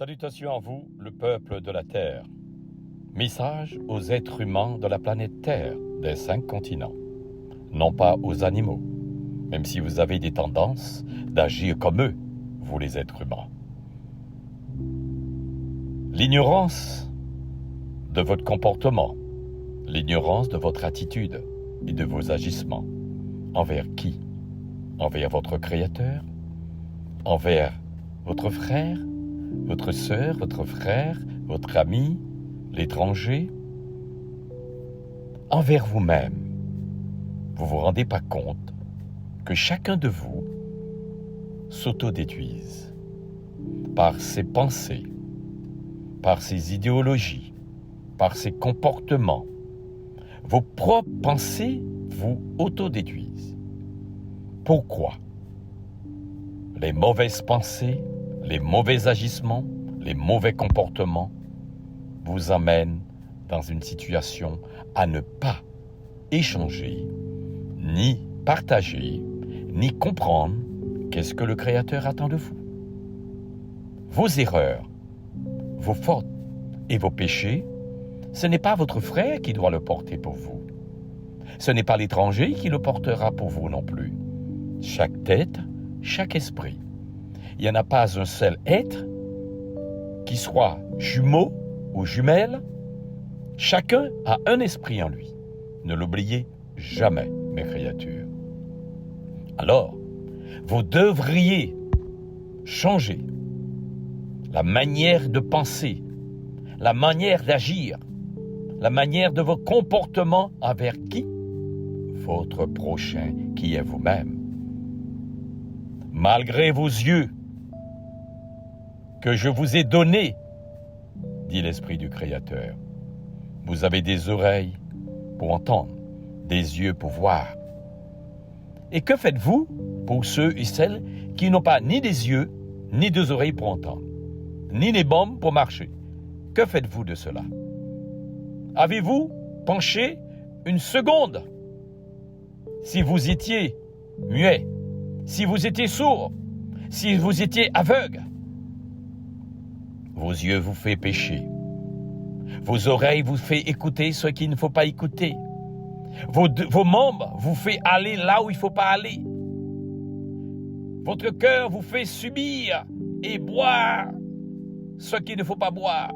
Salutations à vous, le peuple de la Terre. Message aux êtres humains de la planète Terre, des 5 continents. Non pas aux animaux, même si vous avez des tendances d'agir comme eux, vous les êtres humains. L'ignorance de votre comportement, l'ignorance de votre attitude et de vos agissements. Envers qui? Envers votre Créateur? Envers votre frère? Votre sœur, votre frère, votre ami, l'étranger, envers vous-même. Vous vous rendez pas compte que chacun de vous s'autodétruise par ses pensées, par ses idéologies, par ses comportements. Vos propres pensées vous autodétruisent. Pourquoi? Les mauvaises pensées, les mauvais agissements, les mauvais comportements vous amènent dans une situation à ne pas échanger, ni partager, ni comprendre qu'est-ce que le Créateur attend de vous. Vos erreurs, vos fautes et vos péchés, ce n'est pas votre frère qui doit le porter pour vous. Ce n'est pas l'étranger qui le portera pour vous non plus. Chaque tête, chaque esprit. Il n'y en a pas un seul être qui soit jumeau ou jumelle. Chacun a un esprit en lui. Ne l'oubliez jamais, mes créatures. Alors, vous devriez changer la manière de penser, la manière d'agir, la manière de vos comportements envers qui? Votre prochain, qui est vous-même. Malgré vos yeux, que je vous ai donné, dit l'Esprit du Créateur. Vous avez des oreilles pour entendre, des yeux pour voir. Et que faites-vous pour ceux et celles qui n'ont pas ni des yeux, ni des oreilles pour entendre, ni des bombes pour marcher? Que faites-vous de cela? Avez-vous penché une seconde? Si vous étiez muet, si vous étiez sourd, si vous étiez aveugle, vos yeux vous fait pécher. Vos oreilles vous fait écouter ce qu'il ne faut pas écouter. Vos membres vous fait aller là où il ne faut pas aller. Votre cœur vous fait subir et boire ce qu'il ne faut pas boire.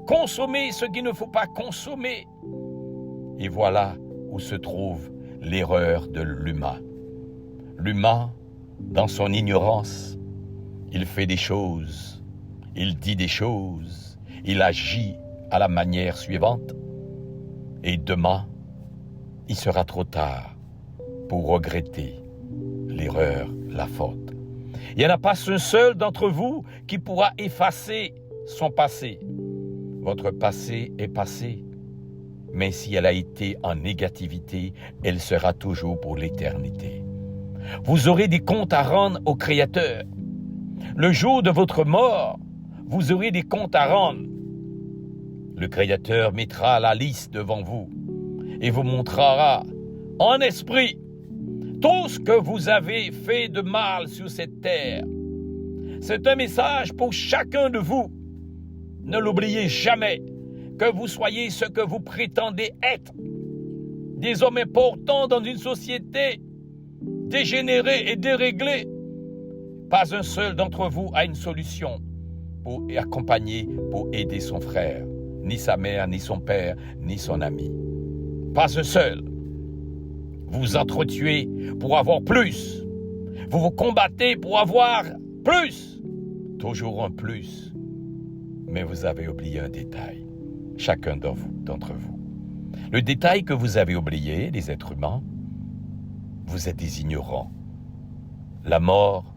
Consommer ce qu'il ne faut pas consommer. Et voilà où se trouve l'erreur de l'humain. L'humain, dans son ignorance, il fait des choses. Il dit des choses, il agit à la manière suivante. Et demain, il sera trop tard pour regretter l'erreur, la faute. Il n'y en a pas un seul d'entre vous qui pourra effacer son passé. Votre passé est passé, mais si elle a été en négativité, elle sera toujours pour l'éternité. Vous aurez des comptes à rendre au Créateur. Le jour de votre mort, vous aurez des comptes à rendre. Le Créateur mettra la liste devant vous et vous montrera en esprit tout ce que vous avez fait de mal sur cette terre. C'est un message pour chacun de vous. Ne l'oubliez jamais, que vous soyez ce que vous prétendez être. Des hommes importants dans une société dégénérée et déréglée. Pas un seul d'entre vous a une solution pour accompagner, pour aider son frère, ni sa mère, ni son père, ni son ami. Pas un seul. Vous entretuez pour avoir plus. Vous vous combattez pour avoir plus. Toujours un plus. Mais vous avez oublié un détail, chacun d'entre vous. Le détail que vous avez oublié, les êtres humains, vous êtes des ignorants. La mort,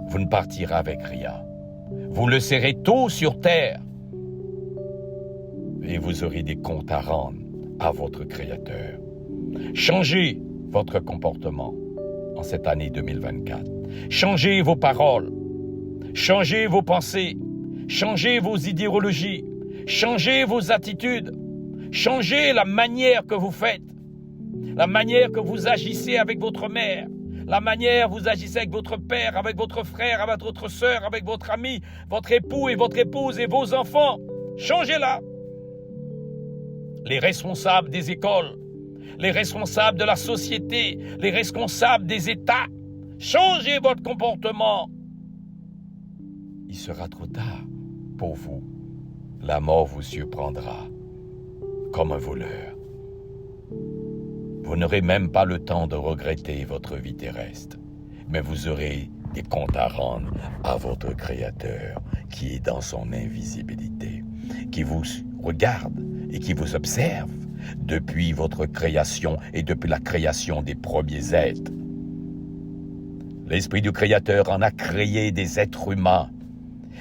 vous ne partirez avec rien. Vous le serez tôt sur terre et vous aurez des comptes à rendre à votre Créateur. Changez votre comportement en cette année 2024. Changez vos paroles, changez vos pensées, changez vos idéologies, changez vos attitudes, changez la manière que vous faites, la manière que vous agissez avec votre mère, la manière vous agissez avec votre père, avec votre frère, avec votre soeur, avec votre ami, votre époux et votre épouse et vos enfants. Changez-la. Les responsables des écoles, les responsables de la société, les responsables des États, changez votre comportement. Il sera trop tard pour vous. La mort vous surprendra comme un voleur. Vous n'aurez même pas le temps de regretter votre vie terrestre, mais vous aurez des comptes à rendre à votre Créateur qui est dans son invisibilité, qui vous regarde et qui vous observe depuis votre création et depuis la création des premiers êtres. L'Esprit du Créateur en a créé des êtres humains.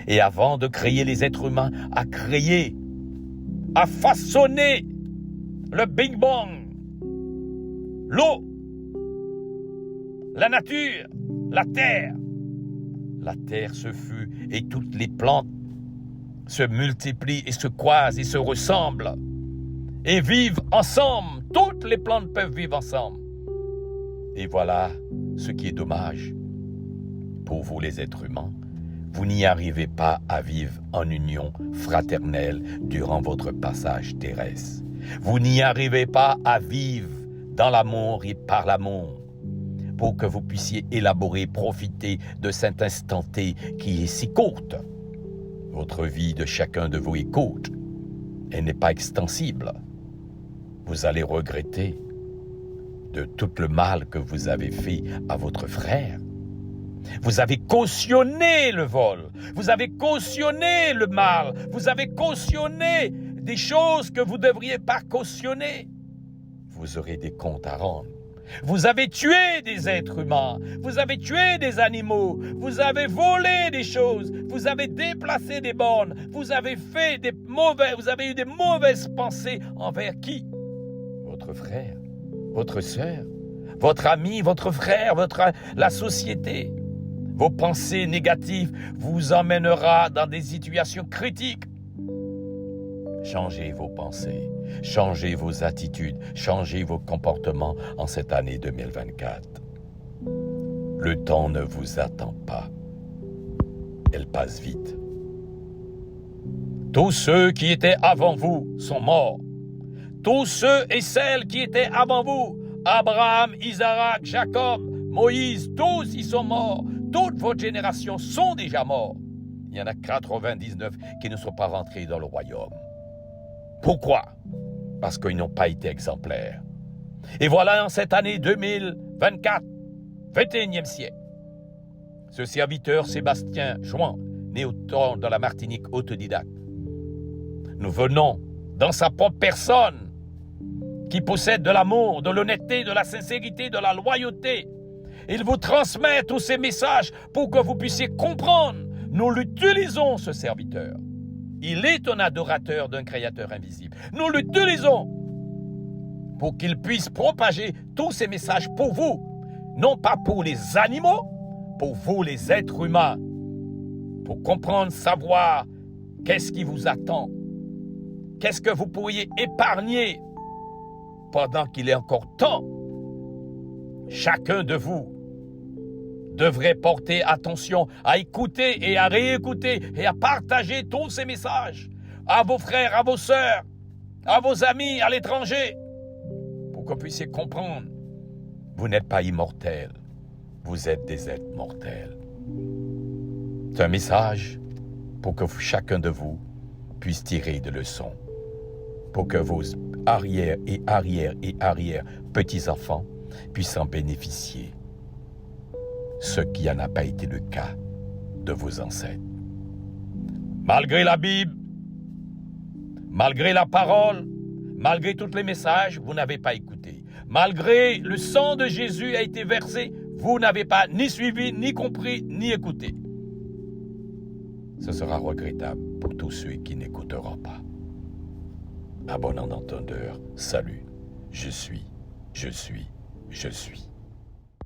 Et avant de créer les êtres humains, a créé, a façonné le Big Bang, l'eau, la nature, la terre. La terre se fut et toutes les plantes se multiplient et se croisent et se ressemblent et vivent ensemble. Toutes les plantes peuvent vivre ensemble. Et voilà ce qui est dommage pour vous les êtres humains. Vous n'y arrivez pas à vivre en union fraternelle durant votre passage terrestre. Vous n'y arrivez pas à vivre dans l'amour et par l'amour pour que vous puissiez élaborer, profiter de cet instant T qui est si courte. Votre vie de chacun de vous est courte. Elle n'est pas extensible. Vous allez regretter de tout le mal que vous avez fait à votre frère. Vous avez cautionné le vol, vous avez cautionné le mal, vous avez cautionné des choses que vous ne devriez pas cautionner. Vous aurez des comptes à rendre. Vous avez tué des êtres humains, vous avez tué des animaux, vous avez volé des choses, vous avez déplacé des bornes, vous avez eu des mauvaises pensées envers qui? Votre frère, votre sœur, votre ami, votre frère, la société. Vos pensées négatives vous emmèneront dans des situations critiques. Changez vos pensées, changez vos attitudes, changez vos comportements en cette année 2024. Le temps ne vous attend pas. Elle passe vite. Tous ceux qui étaient avant vous sont morts. Tous ceux et celles qui étaient avant vous, Abraham, Isaac, Jacob, Moïse, tous ils sont morts. Toutes vos générations sont déjà morts. Il y en a 99 qui ne sont pas rentrés dans le royaume. Pourquoi? Parce qu'ils n'ont pas été exemplaires. Et voilà en cette année 2024, 21e siècle, ce serviteur Sébastien Jouan, né dans la Martinique autodidacte, nous venons dans sa propre personne, qui possède de l'amour, de l'honnêteté, de la sincérité, de la loyauté. Il vous transmet tous ces messages pour que vous puissiez comprendre. Nous l'utilisons, ce serviteur. Il est un adorateur d'un Créateur invisible. Nous l'utilisons pour qu'il puisse propager tous ces messages pour vous. Non pas pour les animaux, pour vous les êtres humains. Pour comprendre, savoir qu'est-ce qui vous attend. Qu'est-ce que vous pourriez épargner pendant qu'il est encore temps. Chacun de vous devrait porter attention à écouter et à réécouter et à partager tous ces messages à vos frères, à vos sœurs, à vos amis à l'étranger, pour que vous puissiez comprendre. Vous n'êtes pas immortels, vous êtes des êtres mortels. C'est un message pour que chacun de vous puisse tirer des leçons, pour que vos arrière et arrière et arrière petits-enfants puissent en bénéficier, ce qui n'a pas été le cas de vos ancêtres. Malgré la Bible, malgré la parole, malgré tous les messages, vous n'avez pas écouté. Malgré le sang de Jésus a été versé, vous n'avez pas ni suivi, ni compris, ni écouté. Ce sera regrettable pour tous ceux qui n'écouteront pas. À bon entendeur, salut, je suis.